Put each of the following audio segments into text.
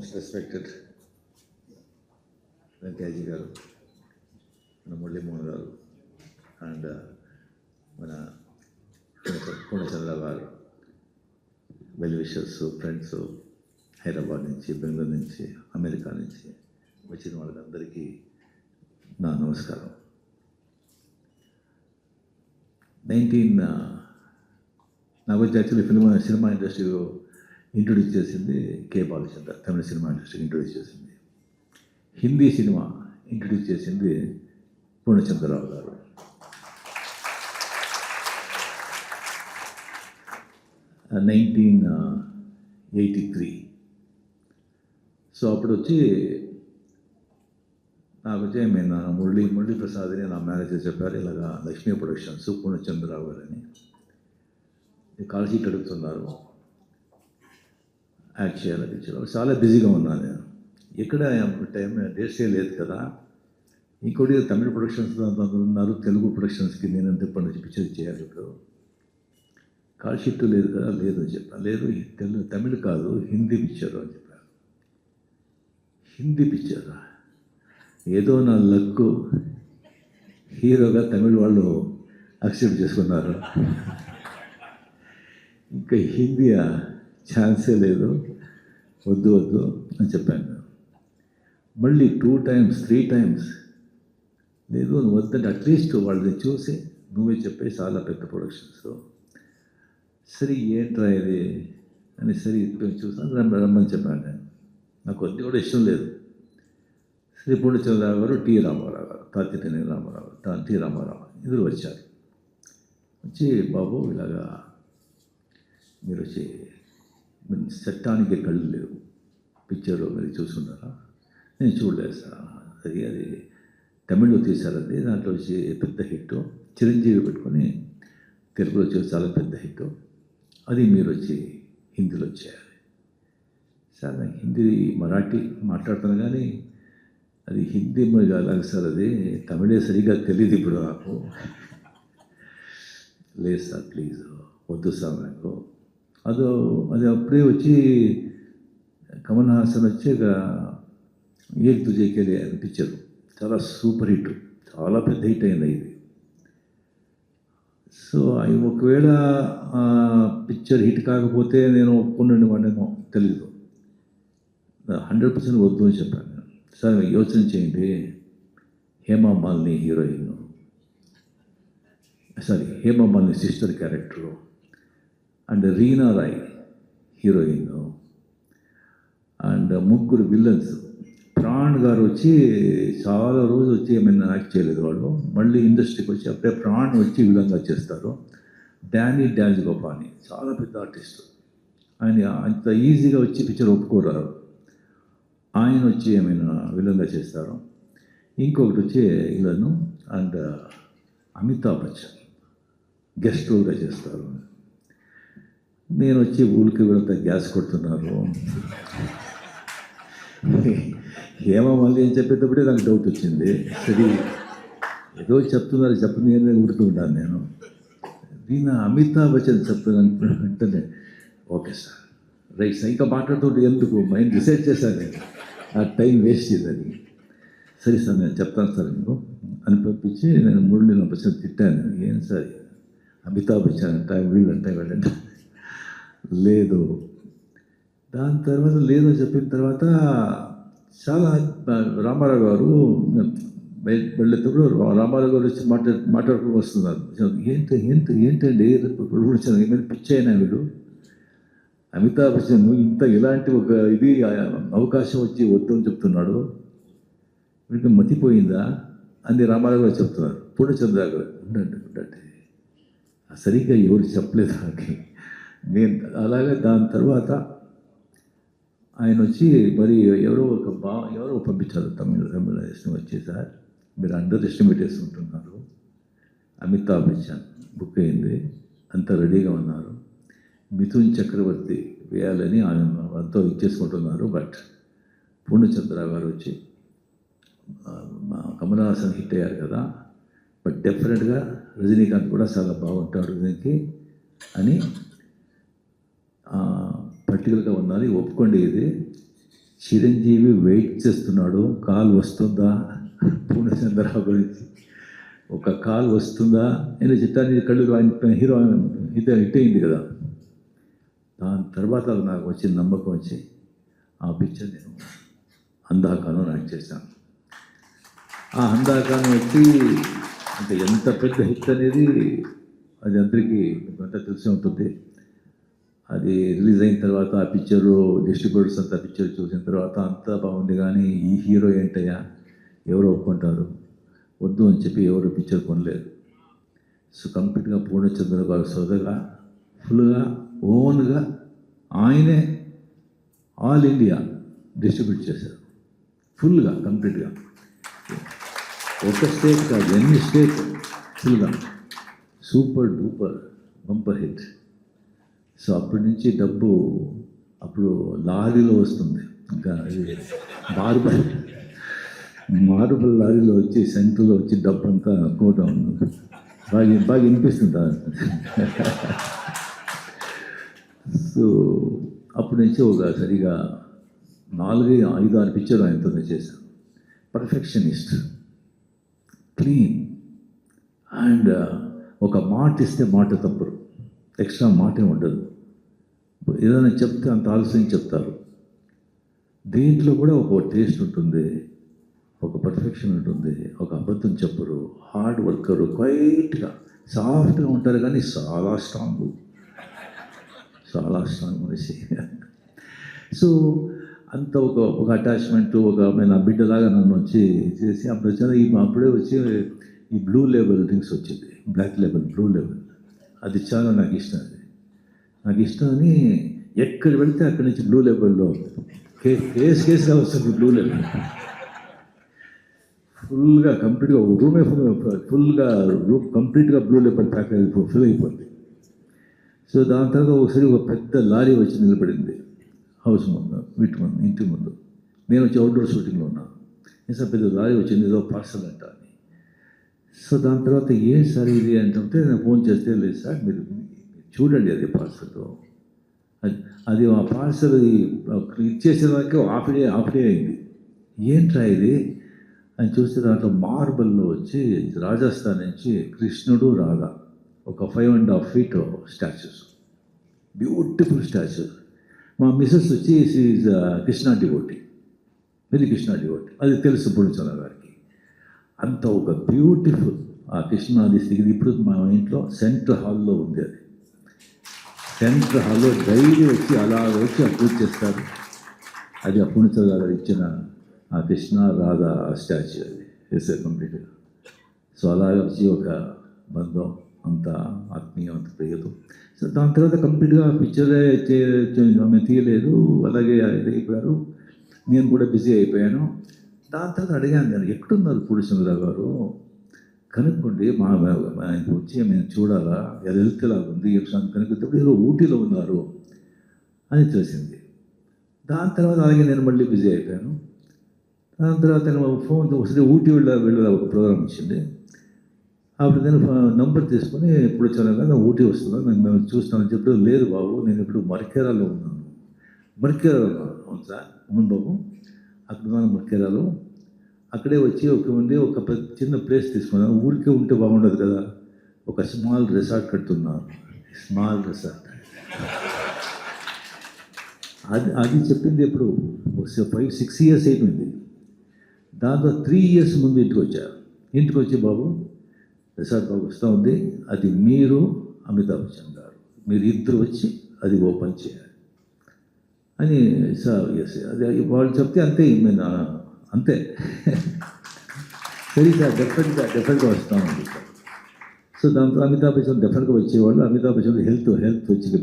Most respected వెంకయ్యజీ గారు, మన మురళీమోహన్ గారు అండ్ మన పూర్ణచంద్ర గారు, వెల్ విషర్స్, ఫ్రెండ్స్, హైదరాబాద్ నుంచి, బెంగళూరు నుంచి, అమెరికా నుంచి వచ్చిన వాళ్ళందరికీ నా నమస్కారం. నాకు వచ్చి యాక్చువల్లీ సినిమా ఇండస్ట్రీలో ఇంట్రొడ్యూస్ చేసింది కే బాలచంద్ర, తమిళ సినిమా ఇండస్ట్రీకి ఇంట్రొడ్యూస్ చేసింది. హిందీ సినిమా ఇంట్రొడ్యూస్ చేసింది పూర్ణచంద్రరావు గారు. నైన్టీన్ 83. సో అప్పుడు వచ్చి నాకు వచ్చి మురళీ ప్రసాద్ అని నా మేనేజర్ చెప్పారు, ఇలాగా లక్ష్మీ ప్రొడక్షన్స్ పూర్ణచంద్రరావు గారు అని కాల్ షీట్ అడుగుతున్నారు, యాక్ట్ చేయాలి పిక్చర్. చాలా బిజీగా ఉన్నాను నేను, ఎక్కడ టైం డేట్స్ లేదు కదా. ఇంకోటి తమిళ ప్రొడక్షన్స్ ఉన్నారు, తెలుగు ప్రొడక్షన్స్కి నేను ఎంత పండుగ పిక్చర్ చేయాలి, ఇప్పుడు కాల్ షీట్ లేదు కదా. లేదు అని చెప్పాను. లేదు తమిళ్ కాదు, హిందీ పిక్చర్ అని చెప్పాను. హిందీ పిక్చరా? ఏదో నా లక్కు, హీరోగా తమిళ వాళ్ళు యాక్సెప్ట్ చేసుకున్నారు. ఇంకా హిందీ ఛాన్సే లేదు, వద్దు అని చెప్పాను. మళ్ళీ 2 times 3 times లేదు నువ్వు వద్దంటే అట్లీస్ట్ వాళ్ళని చూసి నువ్వే చెప్పే, చాలా పెద్ద ప్రొడక్షన్స్. సరే ఏంట్రా ఇది అని సరే చూసాను, రమ్మని చెప్పాను నేను. నాకు కొద్ది కూడా ఇష్టం లేదు. శ్రీ పూర్ణచంద్రరావు గారు, టి రామారావు గారు, తాతినేని రామారావు, టి రామారావు ఇద్దరు వచ్చారు. వచ్చి బాబు ఇలాగా మీరు వచ్చి చట్టానికి కళ్ళు లేవు, పిక్చర్ మీరు చూసుకున్నారా? నేను చూడలేదు సార్. అది తమిళ్లో తీశారు, అది దాంట్లో వచ్చి పెద్ద హిట్, చిరంజీవి పెట్టుకొని తెలుగులో వచ్చి చాలా పెద్ద హిట్, అది మీరు వచ్చి హిందీలో చేయాలి. సార్ నాకు హిందీ మరాఠీ మాట్లాడుతాను కానీ అది హిందీ అలాగే సార్, అది తమిళే సరిగ్గా తెలియదు ఇప్పుడు నాకు. లేదు సార్ ప్లీజ్ వద్దు సార్ నాకు. అది అప్పుడే వచ్చి కమల్ హాసన్ వచ్చి ఏక్ తుజే కే లియే పిక్చర్ చాలా సూపర్ హిట్, చాలా పెద్ద హిట్ అయింది ఇది. సో అవి ఒకవేళ పిక్చర్ హిట్ కాకపోతే నేను ఒప్పుకున్నాను వాడేమో తెలీదు. 100% వద్దు అని చెప్పాను. సార్ యోచన చేయండి, Hema Malini heroine, Hema Malini sister character, and Reena Roy heroine, and 3 villains. Pran గారు వచ్చి చాలా రోజు వచ్చి ఏమైనా యాక్ట్ చేయలేదు వాళ్ళు, మళ్ళీ ఇండస్ట్రీకి వచ్చి అప్పుడే ప్రాణ్ వచ్చి విలంగా చేస్తారు. డాన్స్ గోపాని చాలా పెద్ద ఆర్టిస్ట్, ఆయన అంత ఈజీగా వచ్చి పిక్చర్ ఒప్పుకోరారు, ఆయన వచ్చి ఏమైనా విలంగా చేస్తారు. ఇంకొకటి వచ్చి ఇలను అండ్ అమితాబ్ బచ్చన్ గెస్ట్ రోల్గా చేస్తారు. నేను వచ్చి ఊరికి వెళ్తే గ్యాస్ కొడుతున్నారు. ఏమో మళ్ళీ ఏం చెప్పేటప్పుడే నాకు డౌట్ వచ్చింది. సరే ఏదో చెప్తున్నారు, నేను ఉడుతూ ఉంటాను నేను. దీని అమితాబ్ బచ్చన్ చెప్తున్నాను వెంటనే ఓకే సార్ రైట్ సార్, ఇంకా మాట్లాడుతుంటే ఎందుకు మైండ్ రిసెర్చ్ చేశాను నేను, ఆ టైం వేస్ట్ చేయదని. సరే సార్ నేను చెప్తాను సార్ మీకు అని పంపించి నేను మురళీలో బచ్చన్ తిట్టాను. ఏం సార్ అమితాబ్ బచ్చన్ అంటే వీళ్ళంటే లేదు. దాని తర్వాత లేదు అని చెప్పిన తర్వాత చాలా రామారావు గారు వెళ్ళేటప్పుడు రామారావు గారు వచ్చి మాట్లాడుకుని వస్తున్నారు. ఏంటండి ఏమైనా పిచ్చైనా వీడు, అమితాబ్ బచ్చన్ ఇంత ఇలాంటి ఒక ఇది అవకాశం వచ్చి వద్దు అని చెప్తున్నాడు, వీడికి మతిపోయిందా అని రామారావు గారు చెప్తున్నారు. పూర్ణచంద్ర గారు ఉండండి సరిగ్గా ఎవరు చెప్పలేదు నాకు. నేను అలాగే దాని తర్వాత ఆయన వచ్చి మరి ఎవరో పంపించారు తమిళ వచ్చి, సార్ మీరు అండర్ ఎస్టిమేట్ చేసుకుంటున్నారు, అమితాబ్ బచ్చన్ బుక్ అయింది, అంతా రెడీగా ఉన్నారు, మిథున్ చక్రవర్తి వేయాలని ఆయన అంతా ఇచ్చేసుకుంటున్నారు. బట్ పూర్ణచంద్రరావు గారు వచ్చి కమల్ హాసన్ హిట్ అయ్యారు కదా, బట్ డెఫినెట్గా రజనీకాంత్ కూడా చాలా బాగుంటాడు దీనికి అని పర్టికులర్గా ఉండాలి, ఒప్పుకోండి, ఇది చిరంజీవి వెయిట్ చేస్తున్నాడు, కాల్ వస్తుందా పూర్ణచంద్రరావు గురించి, ఒక కాల్ వస్తుందా నేను చిత్తాన్ని కళ్ళు ఆయన హీరో హిట్ అయింది కదా. దాని తర్వాత నాకు వచ్చిన నమ్మకం వచ్చి ఆ పిక్చర్ నేను అందాకాను యాక్ట్ చేశాను. ఆ అందాకాను వచ్చి అంటే ఎంత పెద్ద హిట్ అనేది అది అందరికీ అంతా తెలిసి ఉంటుంది. అది రిలీజ్ అయిన తర్వాత ఆ పిక్చరు డిస్ట్రిబ్యూటర్స్ అంతా పిక్చర్ చూసిన తర్వాత అంతా బాగుంది, కానీ ఈ హీరో ఏంటయ్యా ఎవరు ఒప్పుకుంటారు, వద్దు అని చెప్పి ఎవరు పిక్చర్ కొనలేదు. సో కంప్లీట్గా పూర్ణచంద్ర గారు సోదగా ఫుల్గా ఓన్గా ఆయనే ఆల్ ఇండియా డిస్ట్రిబ్యూట్ చేశారు, ఫుల్గా కంప్లీట్గా. ఒక స్టేట్ కాదు, ఎన్ని స్టేట్ ఫుల్గా super duper bumper hit. So అప్పటి నుంచి డబ్బు అప్పుడు లారీలో వస్తుంది, ఇంకా మార్బల్ లారీలో వచ్చి సెంటర్లో వచ్చి డబ్బు అంతా కోటం బాగా వినిపిస్తుంది. సో అప్పటి నుంచి ఒక సరిగా 4-5-6 పిక్చర్లు ఆయనతోనే చేశాను. పర్ఫెక్షనిస్ట్, క్లీన్, అండ్ ఒక మాట ఇస్తే మాట తప్పరు, ఎక్స్ట్రా మాటే ఉండదు. ఏదైనా చెప్తే అంత ఆలోచన చెప్తారు. దీంట్లో కూడా ఒక టేస్ట్ ఉంటుంది, ఒక పర్ఫెక్షన్ ఉంటుంది, ఒక అబద్ధం చెప్పరు, హార్డ్ వర్కరు, క్వైట్గా సాఫ్ట్గా ఉంటారు, కానీ చాలా స్ట్రాంగ్ మనిషి. సో అంత ఒక అటాచ్మెంట్, నా బిడ్డలాగా నన్ను వచ్చి చేసి అప్పుడే వచ్చి ఈ బ్లూ లేబుల్ డ్రింక్స్ వచ్చింది, బ్లాక్ లేబుల్, బ్లూ లేబుల్, అది చాలా నాకు ఇష్టం. నాకు ఇష్టం అని ఎక్కడ వెళ్తే అక్కడి నుంచి బ్లూ లేబుల్లో కేసుగా వస్తుంది. బ్లూ లేబుల్ ఫుల్గా కంప్లీట్గా రూమే ఫుల్గా కంప్లీట్గా బ్లూ లేబుల్ ప్యాక్ ఫుల్ అయిపోయింది. సో దాని తర్వాత ఒకసారి ఒక పెద్ద లారీ వచ్చి నిలబడింది హౌస్ ముందు, ఇంటి ముందు. నేను వచ్చి అవుట్డోర్ షూటింగ్లో ఉన్నాను. నిజం పెద్ద లారీ వచ్చింది, ఏదో పార్సల్ అంట అని. సో దాని తర్వాత ఏం సార్ ఇది అంటే నేను ఫోన్ చేస్తే, లేదు సార్ మీరు చూడండి అది పార్సల్, అది ఆ పార్సల్ ఇచ్చేసిన దానికి హాఫ్ డే అయింది. ఏంట్రా ఇది అని చూస్తే దాంట్లో మార్బల్లో వచ్చి రాజస్థాన్ నుంచి కృష్ణుడు రాధా ఒక 5.5 feet స్టాచ్యూస్, బ్యూటిఫుల్ స్టాచ్యూస్. మా మిస్సెస్ వచ్చి is Krishna devotee, very Krishna devotee, అది తెలుసు పూర్ణచంద్ర గారికి. అంత ఒక బ్యూటిఫుల్ ఆ కృష్ణాది స్థితి ఇప్పుడు మా ఇంట్లో సెంట్రల్ హాల్లో ఉంది. అది సెంట్రల్ హాల్లో డైలీ వచ్చి అలా వచ్చి పూజ చేస్తారు. అది ఆ పూర్ణచంద్ర గారు ఇచ్చిన ఆ కృష్ణ రాధా స్టాచ్యూ, అది వేసారు కంప్లీట్గా. సో అలా వచ్చి ఒక బంధం, అంత ఆత్మీయం, అంత ప్రియత. సో దాని తర్వాత కంప్లీట్గా పిక్చరే ఆమె తీయలేదు, అలాగే అయిపోయారు. నేను కూడా బిజీ అయిపోయాను. దాని తర్వాత అడిగాను, నేను ఎక్కడున్నారు పూర్ణచంద్ర గారు, కనుక్కోండి, మా ఆయనకు వచ్చి మేము చూడాలా, హెల్త్ లాగా ఉంది కనుక్కుంటే ఏదో ఊటీలో ఉన్నారు అని తెలిసింది. దాని తర్వాత అలాగే నేను మళ్ళీ బిజీ అయిపోయాను. దాని తర్వాత నేను ఫోన్ ఒకసారి ఊటీ వెళ్ళే ఒక ప్రోగ్రామ్ వచ్చింది. అప్పుడు నేను నంబర్ తీసుకొని ఇప్పుడు చాలా ఊటీ వస్తున్నాను, మేము చూస్తానని చెప్పి, లేదు బాబు నేను ఇప్పుడు మర్కేరాలో ఉన్నాను. మర్కేరాలో ఉన్నాను. అవును సార్, అవును బాబు, అక్కడ ఉన్నాను మర్కేరాలో. అక్కడే వచ్చి ఒక చిన్న ప్లేస్ తీసుకున్నాను. ఊరికే ఉంటే బాగుండదు కదా, ఒక స్మాల్ రిసార్ట్ కడుతున్నాను. స్మాల్ రిసార్ట్ అది చెప్పింది ఎప్పుడు 5-6 years అయిపోయింది. దాంతో 3 years ముందు ఇంటికి వచ్చి బాబు రిసార్ట్ బాబు వస్తూ ఉంది, అది మీరు అమితాబ్ బచ్చన్ గారు మీరు ఇద్దరు వచ్చి అది ఓపెన్ చేయాలి అని. సార్ ఎస్, అది వాళ్ళు చెప్తే అంతే, అంతే సరే సార్ డెఫినెట్గా వస్తామండి. సో దాంతో అమితాబ్ బచ్చన్ డెఫినెట్గా వచ్చేవాళ్ళు. అమితాబ్ బచ్చన్ హెల్త్ వచ్చింది,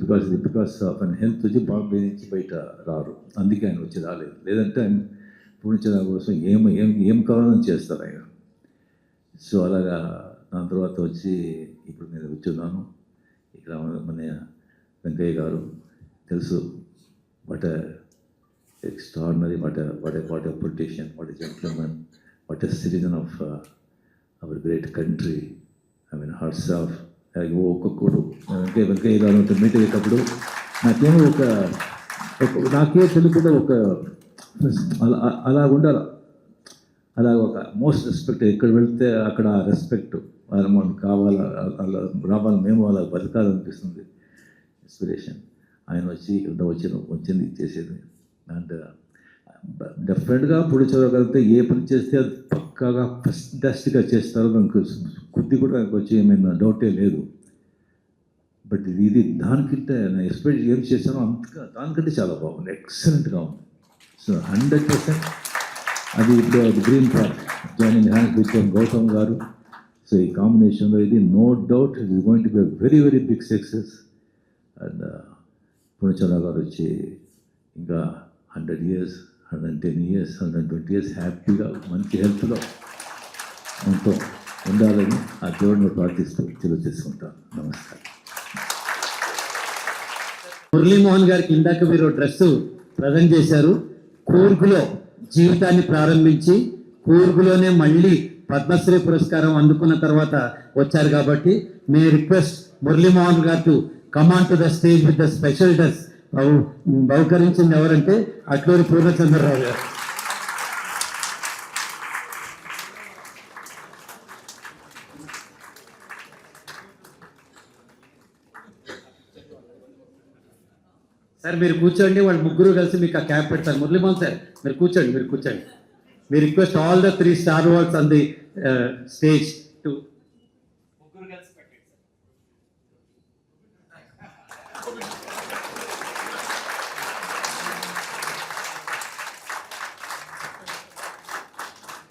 బికాస్ ఆఫ్ ఆయన హెల్త్ వచ్చి బాంబే నుంచి బయట రారు, అందుకే ఆయన వచ్చి రాలేదు. లేదంటే ఆయన పూర్ణచంద్ర కోసం ఏం కావాలని చేస్తారు ఆయన. సో అలాగా దాని తర్వాత వచ్చి ఇప్పుడు నేను వచ్చున్నాను. ఇక్కడ మన వెంకయ్య గారు తెలుసు, what extraordinary, what a politician, what a gentleman, what a citizen of our great country. I mean, hearts of ఒక్కొక్కడు వెంకయ్య గారు మీట్ అయ్యేటప్పుడు నాకే తెలియకుండా ఒక అలా ఉండాలి. అలా ఒక మోస్ట్ రెస్పెక్ట్, ఎక్కడ వెళ్తే అక్కడ రెస్పెక్ట్ మనకు కావాలా, అలా రావాలి, మేము అలా బతకాలనిపిస్తుంది. ఇన్స్పిరేషన్ ఆయన వచ్చి ఇక్కడ వచ్చింది చేసేది. అండ్ డెఫినెట్గా పొడిచగలిగితే ఏ పని చేస్తే అది పక్కాగా ఫస్ట్గా చేస్తారో దానికి కొద్ది కూడా నాకు వచ్చి ఏమైనా డౌటే లేదు. బట్ ఇది దానికంటే నేను ఎక్స్పెక్ట్ ఏం చేశానో దానికంటే చాలా బాగుంది, ఎక్సలెంట్గా ఉంది. సో 100% అది ఇప్పుడు అది green part joining hands with Gautam garu. So ఈ కాంబినేషన్లో ఇది no doubt it is going to be very very big success. And Purnachandra garu వచ్చి ఇంకా 100 years, 110 years, 120 years హ్యాపీగా మంచి హెల్త్లో ఎంతో ఉండాలని ఆ దేవుడిని ప్రార్థిస్తూ తెలుగు చేసుకుంటాను. నమస్కారం. మురళీమోహన్ గారికి ఇందాక మీరు డ్రెస్ ప్రజెంట్ చేశారు. కూర్గులో జీవితాన్ని ప్రారంభించి కూర్గులోనే మళ్ళీ పద్మశ్రీ పురస్కారం అందుకున్న తర్వాత వచ్చారు కాబట్టి మే రిక్వెస్ట్ మురళీమోహన్ గారు to come on to the stage with the special dress. బహుకరించింది ఎవరంటే అట్లూరి పూర్ణచంద్రరావు గారు. సార్ మీరు కూర్చోండి, వాళ్ళు ముగ్గురు కలిసి మీకు ఆ క్యాప్ పెడతారు. మురళీమోహన్ సార్ మీరు కూర్చోండి. మీ request all the 3 star awards on the stage to